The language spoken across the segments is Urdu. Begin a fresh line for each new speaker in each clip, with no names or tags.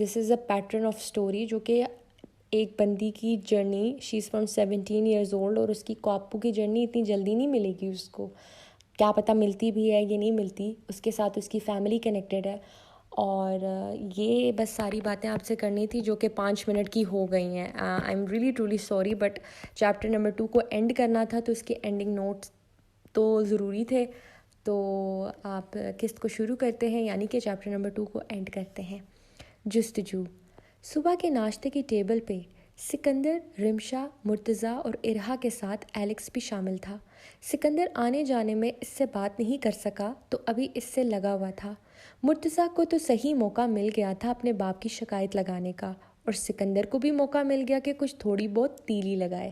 This is a pattern of story جو کہ ایک بندی کی journey, she is from 17 years old, اور اس کی کاپو کی جرنی اتنی جلدی نہیں ملے گی اس کو، کیا پتہ ملتی بھی ہے یا نہیں ملتی، اس کے ساتھ اس کی فیملی کنیکٹیڈ ہے. اور یہ بس ساری باتیں آپ سے کرنی تھی جو کہ 5 منٹ کی ہو گئی ہیں. I am really truly sorry, but chapter number 2 کو اینڈ کرنا تھا تو اس کے اینڈنگ نوٹس تو ضروری تھے. تو آپ قسط کو شروع کرتے ہیں، یعنی کہ چیپٹر نمبر 2 کو اینڈ کرتے ہیں. جستجو. صبح کے ناشتے کی ٹیبل پہ سکندر، رمشا، مرتضیٰ اور ارہا کے ساتھ ایلیکس بھی شامل تھا. سکندر آنے جانے میں اس سے بات نہیں کر سکا تو ابھی اس سے لگا ہوا تھا. مرتضیٰ کو تو صحیح موقع مل گیا تھا اپنے باپ کی شکایت لگانے کا، اور سکندر کو بھی موقع مل گیا کہ کچھ تھوڑی بہت تیلی لگائے.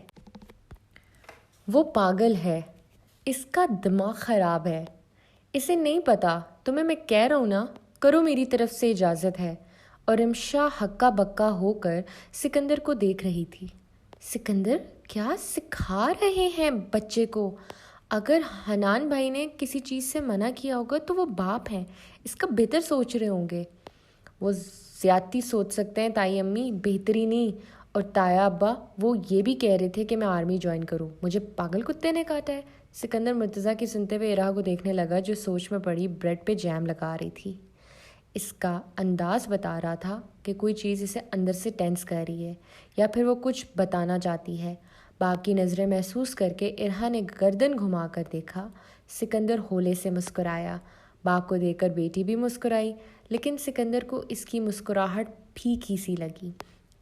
وہ پاگل ہے، اس کا دماغ خراب ہے، اسے نہیں پتا تمہیں میں کہہ رہا ہوں نا، کرو میری طرف سے اجازت ہے. اور رمشا ہکا بکا ہو کر سکندر کو دیکھ رہی تھی. سکندر کیا سکھا رہے ہیں بچے کو؟ اگر حنان بھائی نے کسی چیز سے منع کیا ہوگا تو وہ باپ ہیں، اس کا بہتر سوچ رہے ہوں گے. وہ زیادتی سوچ سکتے ہیں تائی امی، بہتری نہیں. اور تایا ابا وہ یہ بھی کہہ رہے تھے کہ میں آرمی جوائن کروں، مجھے پاگل کتے نے کاٹا ہے. سکندر مرتضیٰ کی سنتے ہوئے ارہا کو دیکھنے لگا جو سوچ میں پڑی بریڈ پہ جیم لگا رہی تھی. اس کا انداز بتا رہا تھا کہ کوئی چیز اسے اندر سے ٹینس کر رہی ہے، یا پھر وہ کچھ بتانا چاہتی ہے. باپ کی نظریں محسوس کر کے ارہا نے گردن گھما کر دیکھا. سکندر ہولے سے مسکرایا. باپ کو دیکھ کر بیٹی بھی مسکرائی، لیکن سکندر کو اس کی مسکراہٹ پھیکی سی لگی.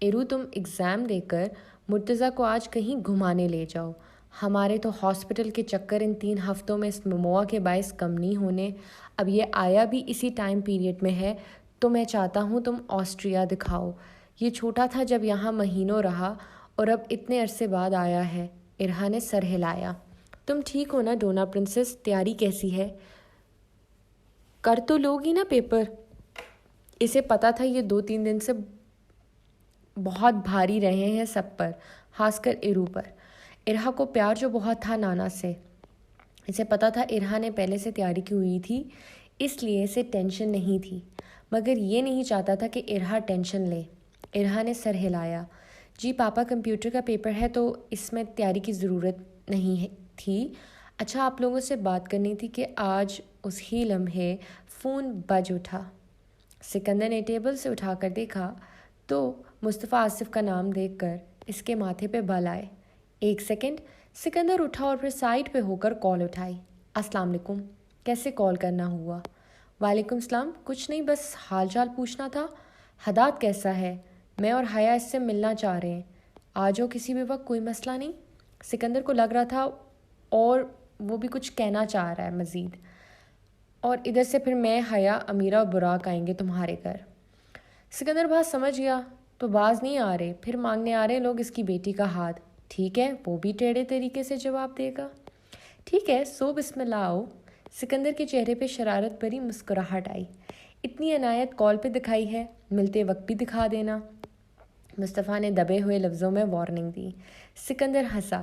ارو تم ایگزام دے کر مرتضیٰ کو آج کہیں گھمانے لے جاؤ، ہمارے تو ہاسپٹل کے چکر ان 3 ہفتوں میں اس مموعہ کے باعث کم نہیں ہونے. اب یہ آیا بھی اسی ٹائم پیریڈ میں ہے تو میں چاہتا ہوں تم آسٹریا دکھاؤ. یہ چھوٹا تھا جب یہاں مہینوں رہا اور اب اتنے عرصے بعد آیا ہے. ارہا نے سر ہلایا. تم ٹھیک ہو نا ڈونا پرنسس؟ تیاری کیسی ہے؟ کر تو لوگی نا پیپر؟ اسے پتا تھا یہ 2-3 دن سے بہت بھاری رہے ہیں سب پر، خاص کر ارو پر. ارہا کو پیار جو بہت تھا نانا سے. اسے پتا تھا ارہا نے پہلے سے تیاری کی ہوئی تھی، اس لیے اسے ٹینشن نہیں تھی، مگر یہ نہیں چاہتا تھا کہ ارہا ٹینشن لے. ارہا نے سر ہلایا. جی پاپا کمپیوٹر کا پیپر ہے تو اس میں تیاری کی ضرورت نہیں تھی. اچھا آپ لوگوں سے بات کرنی تھی کہ آج اس ہی لمحے فون بج اٹھا. سکندر نے ٹیبل سے اٹھا کر دیکھا تو مصطفیٰ آصف کا نام دیکھ کر اس کے ماتھے پہ بال آئے. 1 سیکنڈ. سکندر اٹھا اور پھر سائڈ پہ ہو کر کال اٹھائی. السلام علیکم. کیسے کال کرنا ہوا؟ وعلیکم السلام. کچھ نہیں، بس حال چال پوچھنا تھا. حداد کیسا ہے؟ میں اور حیا اس سے ملنا چاہ رہے ہیں. آ جاؤ کسی بھی وقت، کوئی مسئلہ نہیں. سکندر کو لگ رہا تھا اور وہ بھی کچھ کہنا چاہ رہا ہے مزید. اور ادھر سے پھر میں، حیا، امیرہ اور براق آئیں گے تمہارے گھر. سکندر بات سمجھ گیا تو باز نہیں آ رہے، پھر مانگنے آ رہے لوگ اس کی بیٹی کا ہاتھ. ٹھیک ہے، وہ بھی ٹیڑھے طریقے سے جواب دے گا. ٹھیک ہے، سو بسم اللہ آؤ. سکندر کے چہرے پہ شرارت بھری مسکراہٹ آئی. اتنی عنایت کال پہ دکھائی ہے، ملتے وقت بھی دکھا دینا. مصطفیٰ نے دبے ہوئے لفظوں میں وارننگ دی. سکندر ہنسا.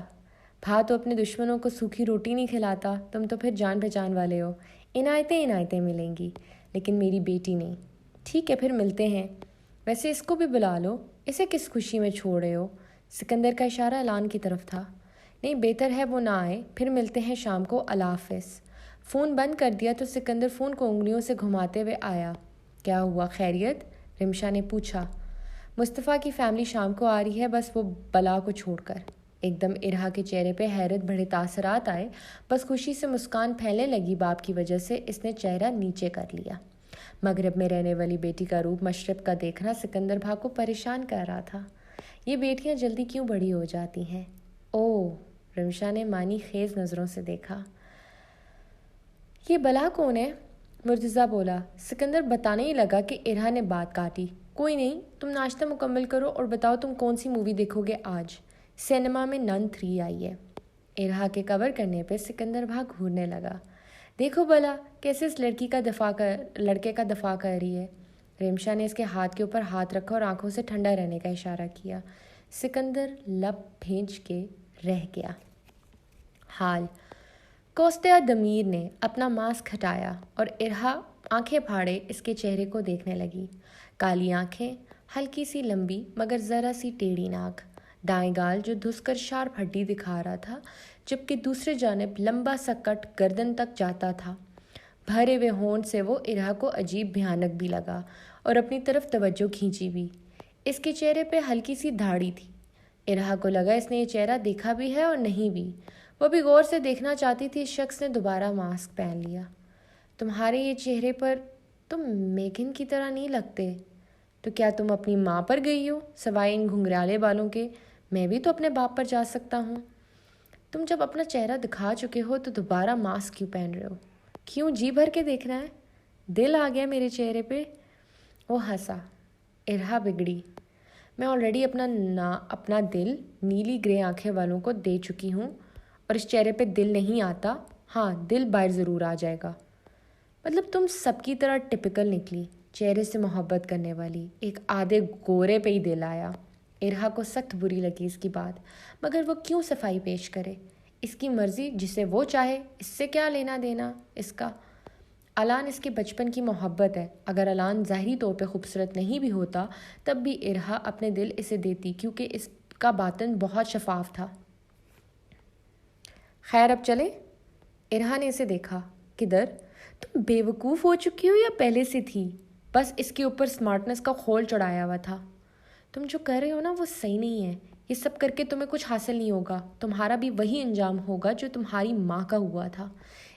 بھا تو اپنے دشمنوں کو سوکھی روٹی نہیں کھلاتا، تم تو پھر جان پہچان والے ہو. عنایتیں ملیں گی، لیکن میری بیٹی نہیں. ٹھیک ہے پھر ملتے ہیں. ویسے اس کو بھی بلا لو، اسے کس خوشی میں چھوڑ رہے ہو؟ سکندر کا اشارہ اعلان کی طرف تھا. نہیں، بہتر ہے وہ نہ آئے، پھر ملتے ہیں شام کو. اللہ حافظ. فون بند کر دیا تو سکندر فون کو انگلیوں سے گھماتے ہوئے آیا. کیا ہوا، خیریت؟ رمشا نے پوچھا. مصطفیٰ کی فیملی شام کو آ رہی ہے، بس وہ بلا کو چھوڑ کر. ایک دم ارہا کے چہرے پہ حیرت بھرے تاثرات آئے، بس خوشی سے مسکان پھیلنے لگی. باپ کی وجہ سے اس نے چہرہ نیچے کر لیا. مغرب میں رہنے والی بیٹی کا روپ مشرق کا دیکھنا سکندر بھا کو پریشان کر رہا تھا. یہ بیٹیاں جلدی کیوں بڑی ہو جاتی ہیں؟ اوہ، رمشا نے معنی خیز نظروں سے دیکھا. یہ بلا کون ہے؟ مرتضیٰ بولا. سکندر بتانے ہی لگا کہ ارہا نے بات کاٹی. کوئی نہیں، تم ناشتہ مکمل کرو اور بتاؤ تم کون سی مووی دیکھو گے آج؟ سینما میں نن 3 آئی ہے. ارہا کے کور کرنے پہ سکندر بھا گھورنے لگا. دیکھو بلا کیسے اس لڑکے کا دفاع کر رہی ہے. رمشا نے اس کے ہاتھ کے اوپر ہاتھ رکھا اور آنکھوں سے ٹھنڈا رہنے کا اشارہ کیا. سکندر لب بھینچ کے رہ گیا. حال. کوستیا دمیر نے اپنا ماسک ہٹایا اور ارہا آنکھیں پھاڑے اس کے چہرے کو دیکھنے لگی. کالی آنکھیں، ہلکی سی لمبی مگر ذرا سی ٹیڑھی ناک، دائیں گال جو دھس کر شارپ ہڈی دکھا رہا تھا، جبکہ دوسری جانب لمبا سا کٹ گردن تک جاتا تھا۔ بھرے ہوئے ہونٹ سے وہ ارہا کو عجیب بھیانک بھی لگا اور اپنی طرف توجہ کھینچی بھی۔ اس کے چہرے پہ ہلکی سی دھاڑی تھی۔ ارہا کو لگا اس نے یہ چہرہ دیکھا بھی ہے اور نہیں بھی۔ وہ بھی غور سے دیکھنا چاہتی تھی۔ اس شخص نے دوبارہ ماسک پہن لیا۔ تمہارے یہ چہرے پر تم میگن کی طرح نہیں لگتے۔ تو کیا تم اپنی ماں پر گئی ہو؟ سوائے ان گھنگریالے بالوں کے میں بھی تو اپنے باپ پر جا سکتا ہوں۔ تم جب اپنا چہرہ دکھا چکے ہو تو دوبارہ ماسک کیوں پہن رہے ہو؟ کیوں جی بھر کے دیکھنا ہے؟ دل آ گیا میرے چہرے پہ؟ وہ ہنسا۔ ارہا بگڑی۔ میں آلریڈی اپنا دل نیلی گرے آنکھیں والوں کو دے چکی ہوں، اور اس چہرے پہ دل نہیں آتا۔ ہاں، دل باہر ضرور آ جائے گا۔ مطلب تم سب کی طرح ٹپیکل نکلی، چہرے سے محبت کرنے والی۔ ایک آدھے گورے پہ ہی دل آیا۔ ارہا کو سخت بری لگی اس کی بات، مگر وہ کیوں صفائی پیش کرے؟ اس کی مرضی، جسے وہ چاہے، اس سے کیا لینا دینا اس کا؟ الان اس کے بچپن کی محبت ہے۔ اگر الان ظاہری طور پہ خوبصورت نہیں بھی ہوتا تب بھی ارہا اپنے دل اسے دیتی، کیونکہ اس کا باطن بہت شفاف تھا۔ خیر اب چلے؟ ارہا نے اسے دیکھا۔ کدھر؟ تم بے وقوف ہو چکی ہو یا پہلے سے تھی؟ بس اس کے اوپر سمارٹنس کا خول چڑھایا ہوا تھا۔ تم جو کر رہے ہو نا وہ صحیح نہیں ہے۔ یہ سب کر کے تمہیں کچھ حاصل نہیں ہوگا۔ تمہارا بھی وہی انجام ہوگا جو تمہاری ماں کا ہوا تھا۔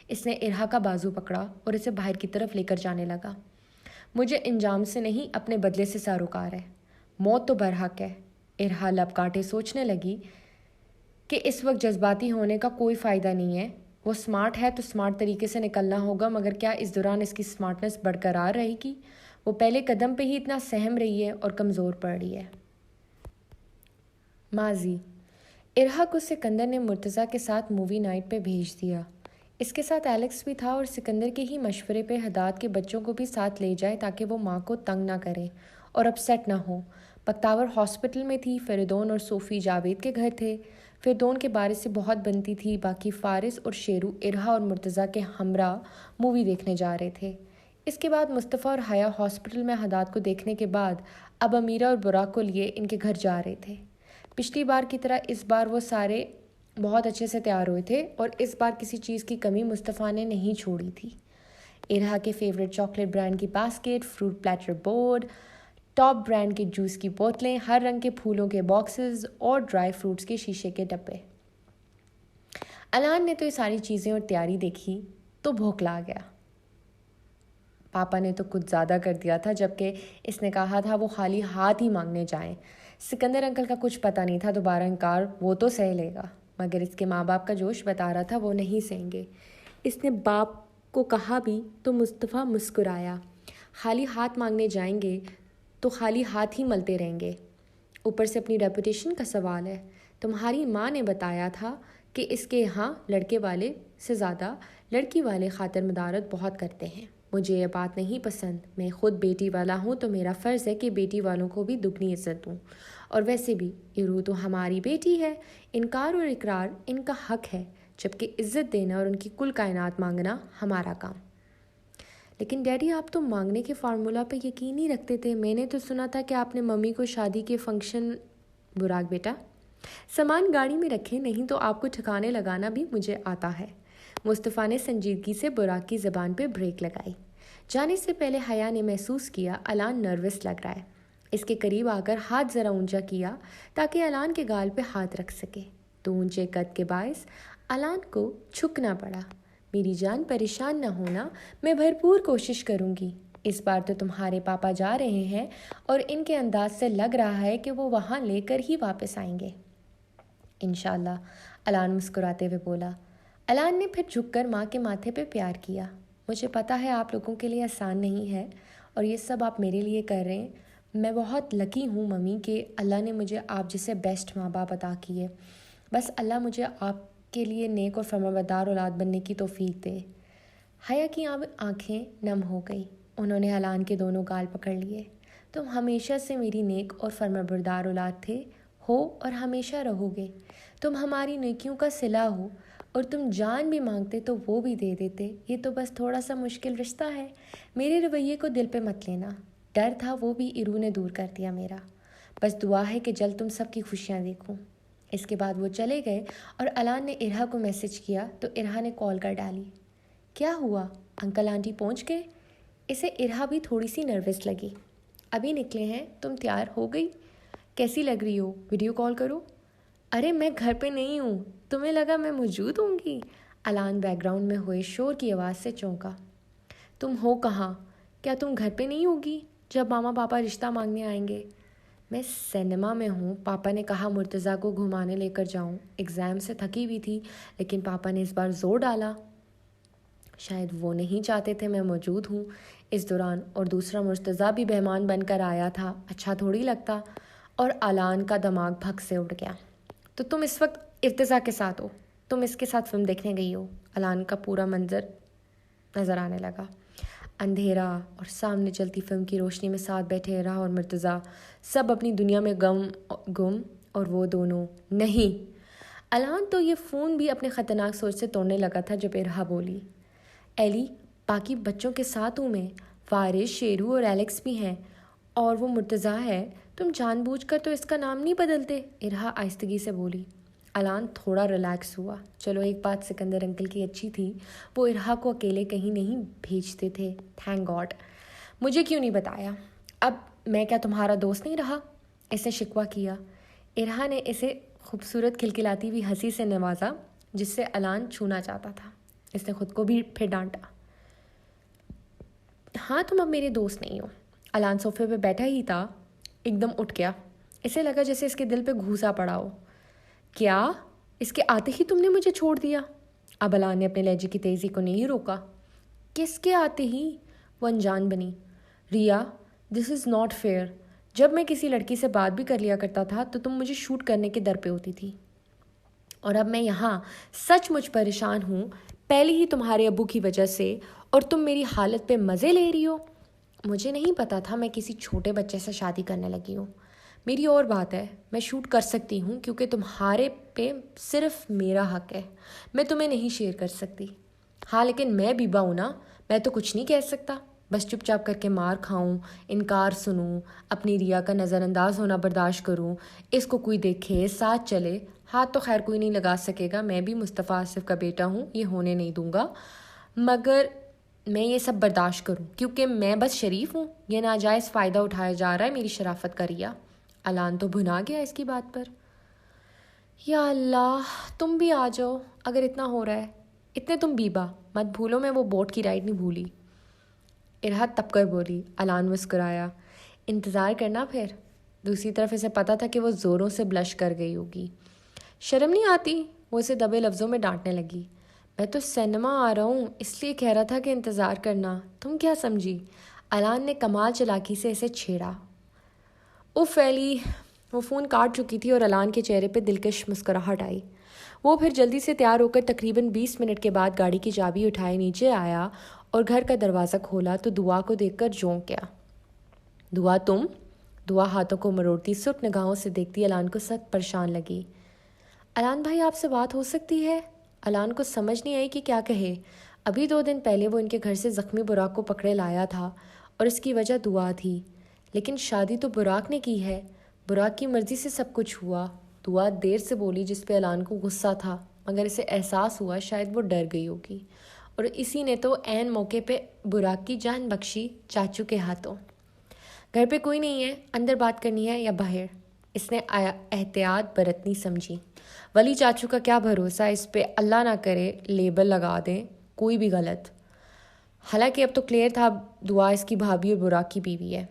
اس نے ارہا کا بازو پکڑا اور اسے باہر کی طرف لے کر جانے لگا۔ مجھے انجام سے نہیں اپنے بدلے سے سروکار ہے۔ موت تو برحق ہے۔ ارہا لب کاٹے سوچنے لگی کہ اس وقت جذباتی ہونے کا کوئی فائدہ نہیں ہے۔ وہ سمارٹ ہے تو سمارٹ طریقے سے نکلنا ہوگا، مگر کیا اس دوران اس کی سمارٹنس برقرار رہے گی؟ وہ پہلے قدم پہ ہی اتنا سہم رہی ہے اور کمزور پڑ رہی ہے۔ ماضی۔ ارہا کو سکندر نے مرتضیٰ کے ساتھ مووی نائٹ پہ بھیج دیا۔ اس کے ساتھ ایلیکس بھی تھا اور سکندر کے ہی مشورے پہ حداد کے بچوں کو بھی ساتھ لے جائے تاکہ وہ ماں کو تنگ نہ کرے اور اپسیٹ نہ ہو۔ بختاور ہاسپٹل میں تھی۔ فریدون اور صوفی جاوید کے گھر تھے۔ فریدون کے بارے سے بہت بنتی تھی۔ باقی فارس اور شیرو ارہا اور مرتضیٰ کے ہمراہ مووی دیکھنے جا رہے تھے۔ اس کے بعد مصطفیٰ اور حیا ہاسپٹل میں حداد کو دیکھنے کے بعد اب امیرہ اور براق کو لیے ان کے گھر جا رہے تھے۔ پچھلی بار کی طرح اس بار وہ سارے بہت اچھے سے تیار ہوئے تھے اور اس بار کسی چیز کی کمی مصطفیٰ نے نہیں چھوڑی تھی۔ ارہا کے فیوریٹ چاکلیٹ برانڈ کی basket, fruit platter board, top brand کے جوس کی بوتلیں، ہر رنگ کے پھولوں کے باکسز اور ڈرائی فروٹس کے شیشے کے ڈبے۔ الان نے تو یہ ساری چیزیں اور تیاری دیکھی تو بھوکلا گیا۔ پاپا نے تو کچھ زیادہ کر دیا تھا، جبکہ اس نے کہا تھا وہ خالی ہاتھ ہی مانگنے جائیں۔ سکندر انکل کا کچھ پتہ نہیں تھا، دوبارہ انکار وہ تو سہ لے گا، مگر اس کے ماں باپ کا جوش بتا رہا تھا وہ نہیں سہیں گے۔ اس نے باپ کو کہا بھی تو مصطفیٰ مسکرایا۔ خالی ہاتھ مانگنے جائیں گے تو خالی ہاتھ ہی ملتے رہیں گے، اوپر سے اپنی ریپوٹیشن کا سوال ہے۔ تمہاری ماں نے بتایا تھا کہ اس کے یہاں لڑکے والے سے زیادہ لڑکی والے خاطر مدارت بہت کرتے ہیں۔ مجھے یہ بات نہیں پسند۔ میں خود بیٹی والا ہوں تو میرا فرض ہے کہ بیٹی والوں کو بھی دگنی عزت دوں، اور ویسے بھی ارو تو ہماری بیٹی ہے۔ انکار اور اقرار ان کا حق ہے، جبکہ عزت دینا اور ان کی کل کائنات مانگنا ہمارا کام۔ لیکن ڈیڈی آپ تو مانگنے کے فارمولا پہ یقین نہیں رکھتے تھے۔ میں نے تو سنا تھا کہ آپ نے ممی کو شادی کے فنکشن… براق بیٹا، سامان گاڑی میں رکھے، نہیں تو آپ کو ٹھکانے لگانا بھی مجھے آتا ہے۔ مصطفیٰ نے سنجیدگی سے براق کی زبان پہ بریک لگائی۔ جانے سے پہلے حیا نے محسوس کیا الان نروس لگ رہا ہے۔ اس کے قریب آ کر ہاتھ ذرا اونچا کیا تاکہ الان کے گال پہ ہاتھ رکھ سکے، تو اونچے قد کے باعث الان کو جھکنا پڑا۔ میری جان پریشان نہ ہونا، میں بھرپور کوشش کروں گی۔ اس بار تو تمہارے پاپا جا رہے ہیں اور ان کے انداز سے لگ رہا ہے کہ وہ وہاں لے کر ہی واپس آئیں گے۔ انشاءاللہ، الان مسکراتے ہوئے بولا۔ الان نے پھر جھک کر ماں کے ماتھے پہ پیار کیا۔ مجھے پتا ہے آپ لوگوں کے لیے آسان نہیں ہے اور یہ سب آپ میرے لیے کر رہے ہیں۔ میں بہت لکی ہوں ممی کہ اللہ نے مجھے آپ جیسے بیسٹ ماں باپ عطا کیے۔ بس اللہ مجھے آپ کے لیے نیک اور فرمانبردار اولاد بننے کی توفیق دے۔ حیا کی آنکھیں نم ہو گئی۔ انہوں نے الان کے دونوں گال پکڑ لیے۔ تم ہمیشہ سے میری نیک اور فرمانبردار اولاد تھے، ہو اور ہمیشہ رہو گے۔ تم ہماری نیکیوں کا صلہ ہو، اور تم جان بھی مانگتے تو وہ بھی دے دیتے۔ یہ تو بس تھوڑا سا مشکل رشتہ ہے، میرے رویے کو دل پہ مت لینا۔ ڈر تھا وہ بھی ارو نے دور کر دیا میرا. بس دعا ہے کہ جلد تم سب کی خوشیاں دیکھوں. اس کے بعد وہ چلے گئے اور الان نے ارہا کو میسج کیا تو ارہا نے کال کر ڈالی. کیا ہوا؟ انکل آنٹی پہنچ گئے؟ اسے ارہا بھی تھوڑی سی نروس لگی. ابھی نکلے ہیں. تم تیار ہو گئی؟ کیسی لگ رہی ہو؟ ویڈیو کال کرو. ارے میں گھر پہ نہیں ہوں. تمہیں لگا میں موجود ہوں گی؟ الان بیک گراؤنڈ میں ہوئے شور کی آواز سے چونکا. تم ہو کہاں؟ کیا تم گھر پہ نہیں ہوگی جب ماما پاپا رشتہ مانگنے آئیں گے؟ میں سینما میں ہوں. پاپا نے کہا مرتضیٰ کو گھمانے لے کر جاؤں. ایگزام سے تھکی ہوئی تھی لیکن پاپا نے اس بار زور ڈالا. شاید وہ نہیں چاہتے تھے میں موجود ہوں اس دوران. اور دوسرا مرتضیٰ بھی مہمان بن کر آیا تھا. اچھا تھوڑی لگتا. اور الان کا دماغ بھگ سے اٹھ گیا. تو تم اس وقت ارتضیٰ کے ساتھ ہو؟ تم اس کے ساتھ فلم دیکھنے گئی ہو؟ الان کا پورا منظر نظر آنے لگا. اندھیرا اور سامنے چلتی فلم کی روشنی میں ساتھ بیٹھے ارہا اور مرتضیٰ سب اپنی دنیا میں گم اور وہ دونوں نہیں. الان تو یہ فون بھی اپنے خطرناک سوچ سے توڑنے لگا تھا جب ارہا بولی. ایلی باقی بچوں کے ساتھ ہوں میں. فارش، شیرو اور ایلیکس بھی ہیں اور وہ مرتضیٰ ہے. تم جان بوجھ کر تو اس کا نام نہیں بدلتے. ارہا آہستگی سے بولی. الان تھوڑا ریلیکس ہوا. چلو ایک بات سکندر انکل کی اچھی تھی، وہ ارہا کو اکیلے کہیں نہیں بھیجتے تھے. Thank God. مجھے کیوں نہیں بتایا؟ اب میں کیا تمہارا دوست نہیں رہا؟ اس نے شکوہ کیا. ارہا نے اسے خوبصورت کھلکھلاتی ہوئی ہنسی سے نوازا جس سے الان چھونا چاہتا تھا. اس نے خود کو بھی پھر ڈانٹا. ہاں تم اب میرے دوست نہیں ہو. الان صوفے پہ بیٹھا ہی تھا ایک دم اٹھ گیا. اسے لگا جیسے اس کے دل پہ گھوسا پڑا ہو. کیا؟ اس کے آتے ہی تم نے مجھے چھوڑ دیا؟ اب الان نے اپنے لہجے کی تیزی کو نہیں روکا. کس کے آتے ہی؟ وہ انجان بنی. ریا دس از ناٹ فیئر. جب میں کسی لڑکی سے بات بھی کر لیا کرتا تھا تو تم مجھے شوٹ کرنے کے در پہ ہوتی تھی. اور اب میں یہاں سچ مچ پریشان ہوں پہلے ہی تمہارے ابو کی وجہ سے، اور تم میری حالت پہ مزے لے رہی ہو. مجھے نہیں پتا تھا میں کسی چھوٹے بچے سے شادی کرنے لگی ہوں. میری اور بات ہے، میں شوٹ کر سکتی ہوں کیونکہ تمہارے پہ صرف میرا حق ہے. میں تمہیں نہیں شیئر کر سکتی. ہاں لیکن میں بیبا ہوں نا، میں تو کچھ نہیں کہہ سکتا. بس چپ چاپ کر کے مار کھاؤں، انکار سنوں، اپنی ریا کا نظر انداز ہونا برداشت کروں، اس کو کوئی دیکھے ساتھ چلے. ہاتھ تو خیر کوئی نہیں لگا سکے گا. میں بھی مصطفیٰ آصف کا بیٹا ہوں، یہ ہونے نہیں دوں گا. مگر میں یہ سب برداشت کروں کیونکہ میں بس شریف ہوں. یہ ناجائز فائدہ اٹھایا جا رہا ہے میری شرافت کا. ریا الان تو بھنا گیا اس کی بات پر. یا اللہ تم بھی آ جاؤ اگر اتنا ہو رہا ہے. اتنے تم بیبا مت بھولو میں وہ بوٹ کی رائڈ نہیں بھولی. ارہا تب کر بولی. الان مسکرایا. انتظار کرنا پھر. دوسری طرف اسے پتا تھا کہ وہ زوروں سے بلش کر گئی ہوگی. شرم نہیں آتی؟ وہ اسے دبے لفظوں میں ڈانٹنے لگی. میں تو سینما آ رہا ہوں اس لیے کہہ رہا تھا کہ انتظار کرنا. تم کیا سمجھی؟ الان نے کمال چلاکی سے اسے چھیڑا. اف ایلی. وہ فون کاٹ چکی تھی اور الان کے چہرے پہ دلکش مسکراہٹ آئی. وہ پھر جلدی سے تیار ہو کر تقریباً 20 منٹ کے بعد گاڑی کی چابی اٹھائے نیچے آیا اور گھر کا دروازہ کھولا تو دعا کو دیکھ کر چونک گیا. دعا تم؟ دعا ہاتھوں کو مروڑتی سرخ نگاہوں سے دیکھتی الان کو سخت پریشان لگی. الان بھائی آپ سے بات ہو سکتی ہے؟ الان کو سمجھ نہیں آئی کہ کیا کہے. ابھی 2 دن پہلے وہ ان کے گھر سے زخمی براق کو پکڑے لایا تھا اور اس کی وجہ دعا تھی. لیکن شادی تو براق نے کی ہے. براق کی مرضی سے سب کچھ ہوا. دعا دیر سے بولی جس پہ الان کو غصہ تھا مگر اسے احساس ہوا شاید وہ ڈر گئی ہوگی اور اسی نے تو عین موقع پہ براق کی جان بخشی چاچو کے ہاتھوں. گھر پہ کوئی نہیں ہے، اندر بات کرنی ہے یا باہر؟ اس نے احتیاط برتنی سمجھی. ولی چاچو کا کیا بھروسہ، اس پہ اللہ نہ کرے لیبل لگا دیں کوئی بھی غلط. حالانکہ اب تو کلیئر تھا دعا اس کی بھابھی اور براق کی بیوی ہے.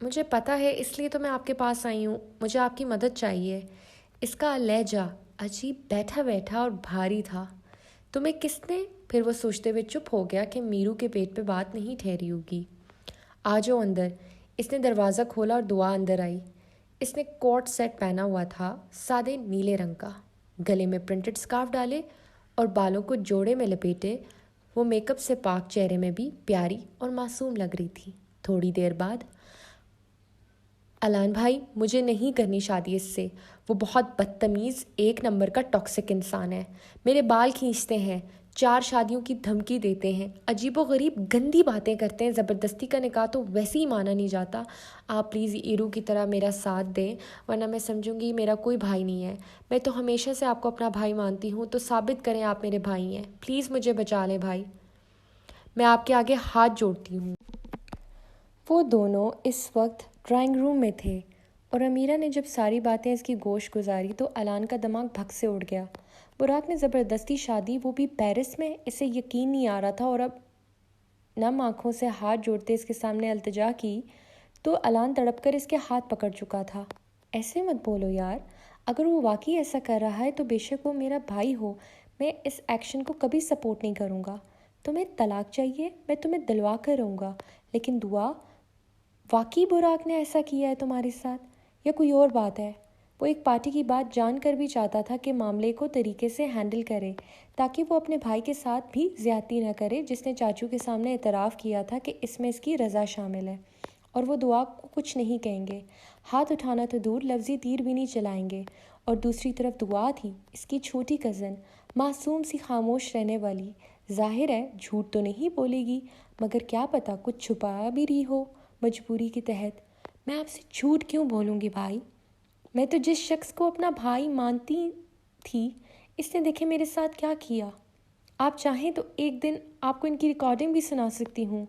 مجھے پتہ ہے اس لیے تو میں آپ کے پاس آئی ہوں. مجھے آپ کی مدد چاہیے. اس کا لہجہ عجیب بیٹھا بیٹھا اور بھاری تھا. تمہیں کس نے؟ پھر وہ سوچتے ہوئے چپ ہو گیا کہ میرو کے پیٹ پہ بات نہیں ٹھہری ہوگی. آ جاؤ اندر. اس نے دروازہ کھولا اور دعا اندر آئی. اس نے کوٹ سیٹ پہنا ہوا تھا سادے نیلے رنگ کا، گلے میں پرنٹڈ سکارف ڈالے اور بالوں کو جوڑے میں لپیٹے. وہ میک اپ سے پاک چہرے میں بھی پیاری اور معصوم لگ رہی تھی. تھوڑی دیر بعد الان بھائی مجھے نہیں کرنی شادی اس سے. وہ بہت بدتمیز 1 نمبر کا ٹاکسک انسان ہے. میرے بال کھینچتے ہیں، 4 شادیوں کی دھمکی دیتے ہیں، عجیب و غریب گندی باتیں کرتے ہیں، زبردستی کا نکاح تو ویسے ہی مانا نہیں جاتا۔ آپ پلیز ایرو کی طرح میرا ساتھ دیں، ورنہ میں سمجھوں گی میرا کوئی بھائی نہیں ہے۔ میں تو ہمیشہ سے آپ کو اپنا بھائی مانتی ہوں، تو ثابت کریں آپ میرے بھائی ہیں۔ پلیز مجھے بچا لیں بھائی، میں آپ کے آگے ہاتھ جوڑتی ہوں۔ وہ دونوں اس وقت ڈرائنگ روم میں تھے اور امیرہ نے جب ساری باتیں اس کی گوش گزاری تو الان کا دماغ بھگ سے اڑ گیا۔ براق نے زبردستی شادی، وہ بھی پیرس میں، اسے یقین نہیں آ رہا تھا، اور اب نم آنکھوں سے ہاتھ جوڑتے اس کے سامنے التجا کی تو الان تڑپ کر اس کے ہاتھ پکڑ چکا تھا۔ ایسے مت بولو یار، اگر وہ واقعی ایسا کر رہا ہے تو بے شک وہ میرا بھائی ہو، میں اس ایکشن کو کبھی سپورٹ نہیں کروں گا۔ تمہیں طلاق چاہیے، میں تمہیں دلوا کر رہوں گا، لیکن دعا واقعی براق نے ایسا کیا ہے تمہارے ساتھ یا کوئی اور بات ہے؟ وہ ایک پارٹی کی بات جان کر بھی چاہتا تھا کہ معاملے کو طریقے سے ہینڈل کرے تاکہ وہ اپنے بھائی کے ساتھ بھی زیادتی نہ کرے، جس نے چاچو کے سامنے اعتراف کیا تھا کہ اس میں اس کی رضا شامل ہے، اور وہ دعا کو کچھ نہیں کہیں گے، ہاتھ اٹھانا تو دور لفظی تیر بھی نہیں چلائیں گے۔ اور دوسری طرف دعا تھی اس کی چھوٹی کزن، معصوم سی خاموش رہنے والی، ظاہر ہے جھوٹ تو نہیں بولے گی، مگر کیا پتہ کچھ چھپا بھی رہی ہو مجبوری کے تحت۔ میں آپ سے جھوٹ کیوں بولوں گی بھائی؟ میں تو جس شخص کو اپنا بھائی مانتی تھی، اس نے دیکھے میرے ساتھ کیا کیا۔ آپ چاہیں تو ایک دن آپ کو ان کی ریکارڈنگ بھی سنا سکتی ہوں۔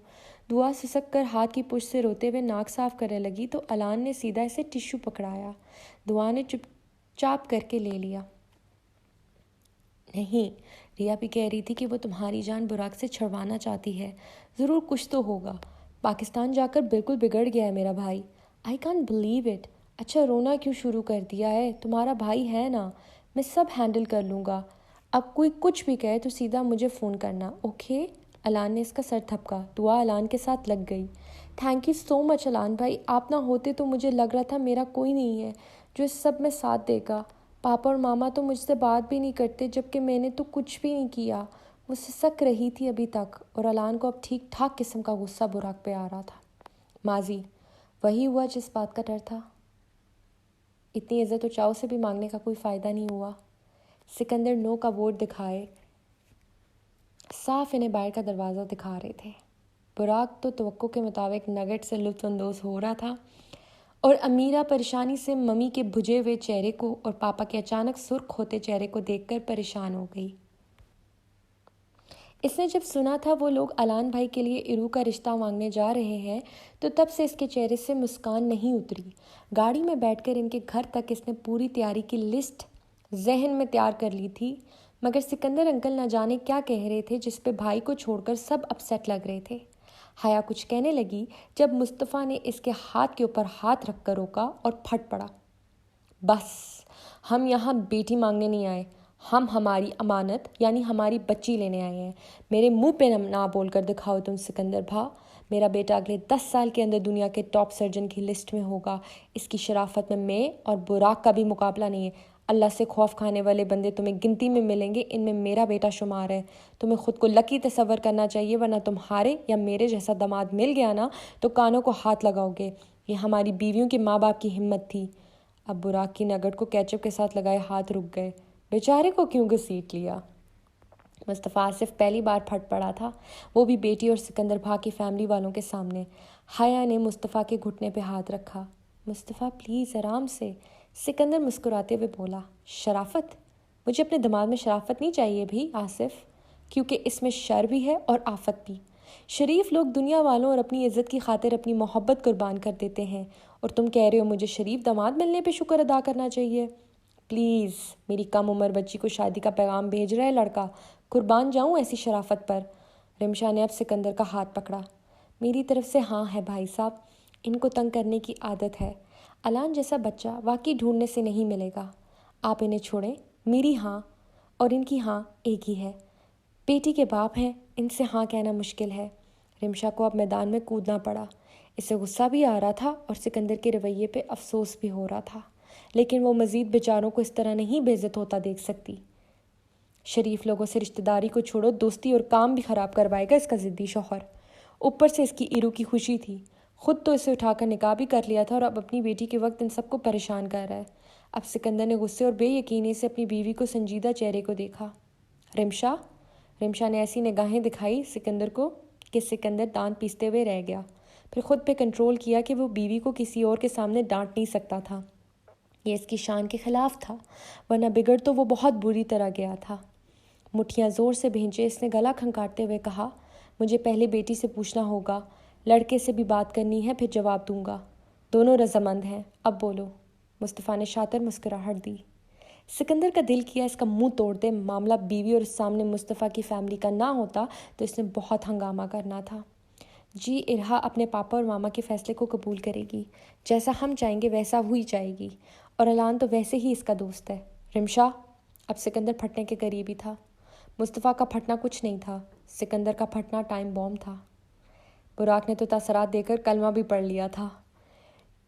دعا سسک کر ہاتھ کی پشت سے روتے ہوئے ناک صاف کرنے لگی تو الان نے سیدھا اسے ٹشو پکڑایا۔ دعا نے چپ چاپ کر کے لے لیا۔ نہیں، ریا بھی کہہ رہی تھی کہ وہ تمہاری جان براق سے چھڑوانا چاہتی ہے۔ ضرور کچھ تو ہوگا۔ پاکستان جا کر بالکل بگڑ گیا ہے میرا بھائی۔ I can't believe it. اچھا رونا کیوں شروع کر دیا ہے؟ تمہارا بھائی ہے نا، میں سب ہینڈل کر لوں گا۔ اب کوئی کچھ بھی کہے تو سیدھا مجھے فون کرنا، اوکے؟ الان نے اس کا سر تھپکا۔ دعا الان کے ساتھ لگ گئی۔ تھینک یو سو مچ الان بھائی، آپ نہ ہوتے تو مجھے لگ رہا تھا میرا کوئی نہیں ہے جو اس سب میں ساتھ دے گا۔ پاپا اور ماما تو مجھ سے بات بھی نہیں کرتے، جبکہ میں نے تو کچھ بھی نہیں کیا۔ وہ سسک رہی تھی ابھی تک، اور الان کو اب ٹھیک ٹھاک قسم کا غصہ براق پہ آ رہا تھا۔ ماضی وہی ہوا جس بات کا ڈر تھا۔ اتنی عزت و چاؤ سے بھی مانگنے کا کوئی فائدہ نہیں ہوا۔ سکندر نو کا بورڈ دکھائے صاف انہیں باہر کا دروازہ دکھا رہے تھے۔ براق تو توقع کے مطابق نگٹ سے لطف اندوز ہو رہا تھا، اور امیرہ پریشانی سے ممی کے بجھے ہوئے چہرے کو اور پاپا کے اچانک سرخ ہوتے چہرے کو دیکھ کر پریشان ہو گئی۔ اس نے جب سنا تھا وہ لوگ الان بھائی کے لیے ایرو کا رشتہ مانگنے جا رہے ہیں تو تب سے اس کے چہرے سے مسکان نہیں اتری۔ گاڑی میں بیٹھ کر ان کے گھر تک اس نے پوری تیاری کی لسٹ ذہن میں تیار کر لی تھی، مگر سکندر انکل نہ جانے کیا کہہ رہے تھے جس پہ بھائی کو چھوڑ کر سب اپسیٹ لگ رہے تھے۔ حیا کچھ کہنے لگی جب مصطفیٰ نے اس کے ہاتھ کے اوپر ہاتھ رکھ کر روکا اور پھٹ پڑا۔ بس، ہم یہاں بیٹی مانگنے نہیں آئے، ہم ہماری امانت یعنی ہماری بچی لینے آئے ہیں۔ میرے منہ پہ نہ بول کر دکھاؤ تم سکندر بھا، میرا بیٹا اگلے 10 سال کے اندر دنیا کے ٹاپ سرجن کی لسٹ میں ہوگا۔ اس کی شرافت میں اور براق کا بھی مقابلہ نہیں ہے۔ اللہ سے خوف کھانے والے بندے تمہیں گنتی میں ملیں گے، ان میں میرا بیٹا شمار ہے۔ تمہیں خود کو لکی تصور کرنا چاہیے، ورنہ تمہارے یا میرے جیسا داماد مل گیا نا تو کانوں کو ہاتھ لگاؤ گے۔ یہ ہماری بیویوں کے ماں باپ کی ہمت تھی۔ اب براق کی نگٹ کو کیچپ کے ساتھ لگائے ہاتھ رک گئے۔ بیچارے کو کیوں گھسیٹ لیا؟ مصطفیٰ صرف پہلی بار پھٹ پڑا تھا، وہ بھی بیٹی اور سکندر بھا کی فیملی والوں کے سامنے۔ حیا نے مصطفیٰ کے گھٹنے پہ ہاتھ رکھا۔ مصطفیٰ پلیز آرام سے، سکندر مسکراتے ہوئے بولا۔ شرافت؟ مجھے اپنے دماغ میں شرافت نہیں چاہیے بھی آصف، کیونکہ اس میں شر بھی ہے اور آفت بھی۔ شریف لوگ دنیا والوں اور اپنی عزت کی خاطر اپنی محبت قربان کر دیتے ہیں، اور تم کہہ رہے ہو مجھے شریف داماد ملنے پہ شکر ادا کرنا چاہیے؟ پلیز، میری کم عمر بچی کو شادی کا پیغام بھیج رہا ہے لڑکا، قربان جاؤں ایسی شرافت پر؟ رمشا نے اب سکندر کا ہاتھ پکڑا۔ میری طرف سے ہاں ہے بھائی صاحب، ان کو تنگ کرنے کی عادت ہے۔ الان جیسا بچہ واقعی ڈھونڈنے سے نہیں ملے گا۔ آپ انہیں چھوڑیں، میری ہاں اور ان کی ہاں ایک ہی ہے۔ بیٹی کے باپ ہیں، ان سے ہاں کہنا مشکل ہے۔ رمشا کو اب میدان میں کودنا پڑا۔ اسے غصہ بھی آ رہا تھا اور سکندر کے رویے پہ افسوس بھی ہو رہا تھا، لیکن وہ مزید بیچاروں کو اس طرح نہیں بے عزت ہوتا دیکھ سکتی۔ شریف لوگوں سے رشتہ داری کو چھوڑو، دوستی اور کام بھی خراب کروائے گا اس کا ضدی شوہر۔ اوپر سے اس کی ایرو کی خوشی تھی، خود تو اسے اٹھا کر نکاح بھی کر لیا تھا اور اب اپنی بیٹی کے وقت ان سب کو پریشان کر رہا ہے۔ اب سکندر نے غصے اور بے یقینی سے اپنی بیوی کو سنجیدہ چہرے کو دیکھا۔ رمشا، رمشا نے ایسی نگاہیں دکھائی سکندر کو کہ سکندر دانت پیستے ہوئے رہ گیا. پھر خود پہ کنٹرول کیا کہ وہ بیوی کو کسی اور کے سامنے ڈانٹ نہیں سکتا تھا. یہ اس کی شان کے خلاف تھا، ورنہ بگڑ تو وہ بہت بری طرح گیا تھا. مٹھیاں زور سے بھینچے اس نے گلا کھنکارتے ہوئے کہا، مجھے پہلے بیٹی سے پوچھنا ہوگا، لڑکے سے بھی بات کرنی ہے، پھر جواب دوں گا. دونوں رضامند ہیں، اب بولو. مصطفیٰ نے شاطر مسکراہٹ دی. سکندر کا دل کیا اس کا منہ توڑ دے. معاملہ بیوی اور سامنے مصطفیٰ کی فیملی کا نہ ہوتا تو اس نے بہت ہنگامہ کرنا تھا. جی ارہا اپنے پاپا اور ماما کے فیصلے کو قبول کرے گی، جیسا ہم چاہیں گے ویسا ہوئی جائے گی، اور الان تو ویسے ہی اس کا دوست ہے. رمشا. اب سکندر پھٹنے کے قریب ہی تھا. مصطفیٰ کا پھٹنا کچھ نہیں تھا، سکندر کا پھٹنا ٹائم بوم تھا. براق نے تو تاثرات دے کر کلمہ بھی پڑھ لیا تھا.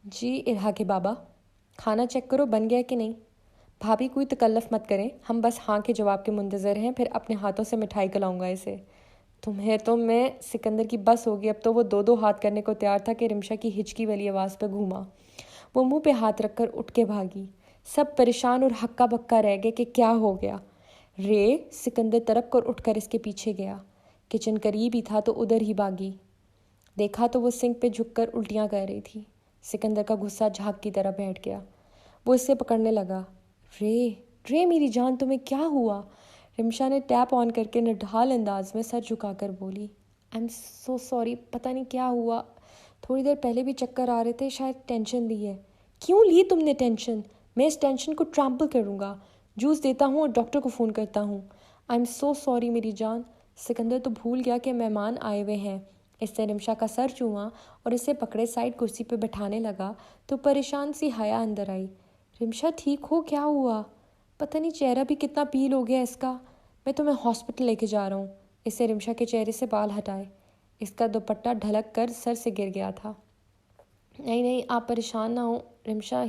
جی ارہا کے بابا، کھانا چیک کرو بن گیا کہ نہیں. بھابھی کوئی تکلف مت کریں، ہم بس ہاں کے جواب کے منتظر ہیں، پھر اپنے ہاتھوں سے مٹھائی کھلاؤں گا اسے. تمہیں تو میں سکندر کی بس ہوگی. اب تو وہ دو ہاتھ کرنے کو تیار تھا کہ رمشا کی ہچکی والی آواز پہ گھوما. وہ منہ پہ ہاتھ رکھ کر اٹھ کے بھاگی. سب پریشان اور ہکا بکا رہ گئے کہ کیا ہو گیا. رے. سکندر تڑپ کر اٹھ کر اس کے پیچھے گیا. کچن قریب ہی تھا تو ادھر ہی بھاگی. دیکھا تو وہ سنک پہ جھک کر الٹیاں کر رہی تھی. سکندر کا غصہ جھاگ کی طرح بیٹھ گیا. وہ اسے پکڑنے لگا. رے میری جان، تمہیں کیا ہوا؟ رمشا نے ٹیپ آن کر کے نڈھال انداز میں سر جھکا کر بولی. آئی ایم سو سوری، پتہ نہیں کیا ہوا. تھوڑی دیر پہلے بھی چکر آ رہے تھے، شاید ٹینشن لی ہے. کیوں لی تم نے ٹینشن؟ میں اس ٹینشن کو ٹرامپل کروں گا. جوس دیتا ہوں اور ڈاکٹر کو فون کرتا ہوں. آئی ایم سو سوری میری جان. سکندر تو بھول گیا کہ مہمان آئے ہوئے ہیں. اس نے رمشا کا سر چوما اور اسے پکڑے سائڈ کرسی پہ بٹھانے لگا تو پریشان سی حیا اندر آئی. رمشا ٹھیک ہو؟ کیا ہوا؟ پتہ نہیں چہرہ بھی کتنا پیل ہو گیا اس کا. میں تمہیں ہاسپٹل لے کے جا رہا ہوں. اس نے رمشا کے چہرے سے بال ہٹائے. اس کا دوپٹہ ڈھلک کر سر سے گر گیا تھا. نہیں آپ پریشان نہ ہوں. رمشا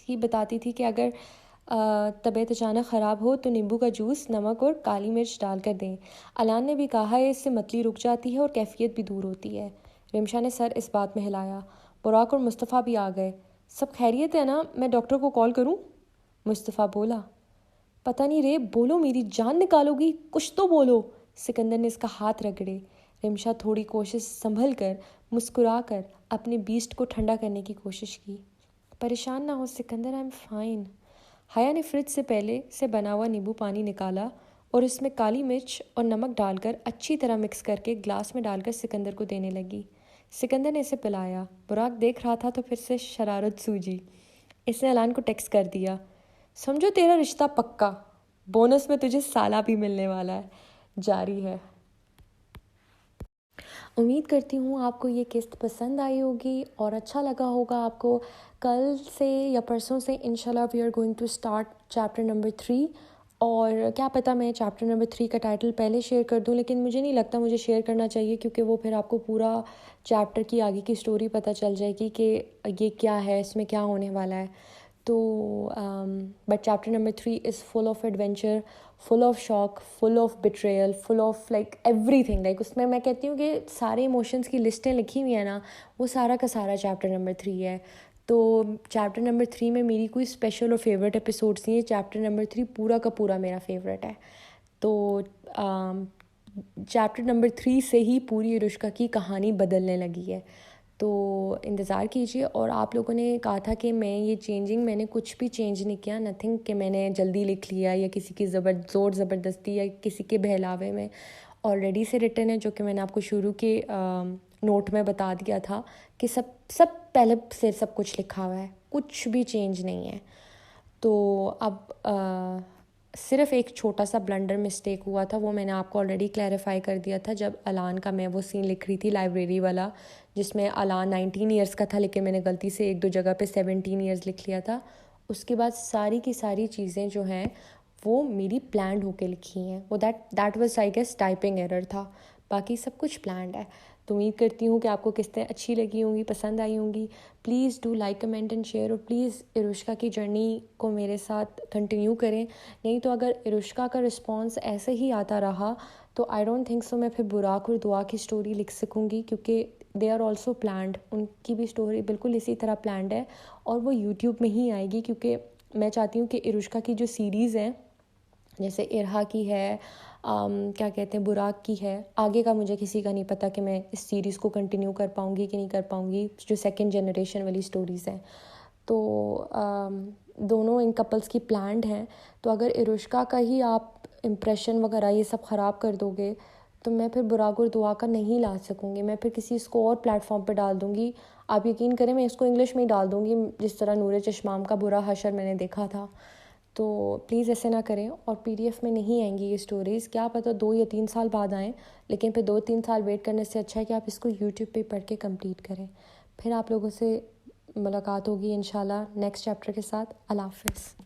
ہی بتاتی تھی کہ اگر طبیعت اچانک خراب ہو تو نیمبو کا جوس، نمک اور کالی مرچ ڈال کر دیں. الان نے بھی کہا ہے اس سے متلی رک جاتی ہے اور کیفیت بھی دور ہوتی ہے. رمشا نے سر اس بات میں ہلایا. براق اور مصطفیٰ بھی آ گئے. سب خیریت ہے نا؟ میں ڈاکٹر کو کال کروں؟ مصطفیٰ بولا. پتہ نہیں رے، بولو میری جان نکالو گی، کچھ تو بولو. سکندر نے اس کا ہاتھ رگڑے. رمشا تھوڑی کوشش سنبھل کر مسکرا کر اپنے بیسٹ کو ٹھنڈا کرنے کی کوشش کی. پریشان نہ ہو سکندر، آئی ایم فائن. حیا نے فریج سے پہلے سے بنا ہوا نیمبو پانی نکالا اور اس میں کالی مرچ اور نمک ڈال کر اچھی طرح مکس کر کے گلاس میں ڈال کر سکندر کو دینے لگی. سکندر نے اسے پلایا. براق دیکھ رہا تھا تو پھر سے شرارت سوجی. اس نے الان کو ٹیکسٹ کر دیا. سمجھو تیرا رشتہ پکا، بونس میں تجھے سالہ بھی ملنے والا ہے. جاری ہے. امید کرتی ہوں آپ کو یہ قسط پسند آئی ہوگی اور اچھا لگا ہوگا آپ کو. کل سے یا پرسوں سے انشاءاللہ we are going to start chapter number 3. اور کیا پتہ میں چیپٹر نمبر 3 کا ٹائٹل پہلے شیئر کر دوں، لیکن مجھے نہیں لگتا مجھے شیئر کرنا چاہیے، کیونکہ وہ پھر آپ کو پورا چیپٹر کی آگے کی سٹوری پتہ چل جائے گی کہ یہ کیا ہے، اس میں کیا ہونے والا ہے. تو but chapter number 3 is full of adventure, full of shock, full of betrayal, full of like everything. Like اس میں کہتی ہوں کہ سارے ایموشنس کی لسٹیں لکھی ہوئی ہیں نا، وہ سارا کا سارا چیپٹر نمبر 3 ہے. تو چیپٹر نمبر 3 میں میری کوئی اسپیشل اور فیوریٹ ایپیسوڈس نہیں ہے. چیپٹر نمبر 3 پورا کا پورا میرا فیوریٹ ہے. تو چیپٹر نمبر 3 سے ہی پوری عروشکا کی کہانی بدلنے لگی ہے. تو انتظار کیجیے. اور آپ لوگوں نے کہا تھا کہ یہ چینجنگ میں نے کچھ بھی چینج نہیں کیا، نتھنگ کہ میں نے جلدی لکھ لیا یا کسی کی زور زبردستی یا کسی کے بہلاوے میں. آلریڈی سے ریٹن ہے، جو کہ میں نے آپ کو شروع کے نوٹ میں بتا دیا تھا کہ سب پہلے سے سب کچھ لکھا ہوا ہے، کچھ بھی چینج نہیں ہے. تو اب صرف ایک چھوٹا سا بلنڈر مسٹیک ہوا تھا، وہ میں نے آپ کو آلریڈی کلیریفائی کر دیا تھا جب الان کا میں وہ سین لکھ رہی تھی لائبریری والا، جس میں الان 19 ایئرس کا تھا، لیکن میں نے غلطی سے 1-2 جگہ پہ 17 ایئرس لکھ لیا تھا. اس کے بعد ساری کی ساری چیزیں جو ہیں وہ میری پلانڈ ہو کے لکھی ہیں. وہ that was I guess typing error تھا، باقی سب کچھ پلانڈ ہے. تو امید کرتی ہوں کہ آپ کو قسطیں اچھی لگی ہوں گی، پسند آئی ہوں گی. Please do like, comment and share, اور پلیز عروشکا کی جرنی کو میرے ساتھ کنٹینیو کریں. نہیں تو اگر عروشکا کا رسپانس ایسے ہی آتا رہا تو آئی ڈونٹ تھنک سو میں پھر براق اور دعا کی سٹوری لکھ سکوں گی، کیونکہ دے آر آلسو پلانڈ. ان کی بھی سٹوری بالکل اسی طرح پلانڈ ہے اور وہ یوٹیوب میں ہی آئے گی، کیونکہ میں چاہتی ہوں کہ عروشکا کی جو سیریز ہیں، جیسے ارہا کی ہے، کیا کہتے ہیں براق کی ہے. آگے کا مجھے کسی کا نہیں پتہ کہ میں اس سیریز کو کنٹینیو کر پاؤں گی کہ نہیں کر پاؤں گی, جو سیکنڈ جنریشن والی سٹوریز ہیں. تو دونوں ان کپلس کی پلانڈ ہیں. تو اگر ایروشکا کا ہی آپ امپریشن وغیرہ یہ سب خراب کر دو گے تو میں پھر براق اور دعا کا نہیں لا سکوں گی. میں پھر کسی اس کو اور پلیٹ فارم پہ ڈال دوں گی. آپ یقین کریں میں اس کو انگلش میں ہی ڈال دوں گی, جس طرح نور چشمام کا برا حشر میں نے دیکھا تھا. تو پلیز ایسے نہ کریں. اور PDF میں نہیں آئیں گی یہ سٹوریز, کیا پتہ 2 یا 3 سال بعد آئیں, لیکن پھر 2-3 سال ویٹ کرنے سے اچھا ہے کہ آپ اس کو YouTube پہ پڑھ کے کمپلیٹ کریں. پھر آپ لوگوں سے ملاقات ہوگی انشاءاللہ نیکسٹ چیپٹر کے ساتھ. اللہ حافظ.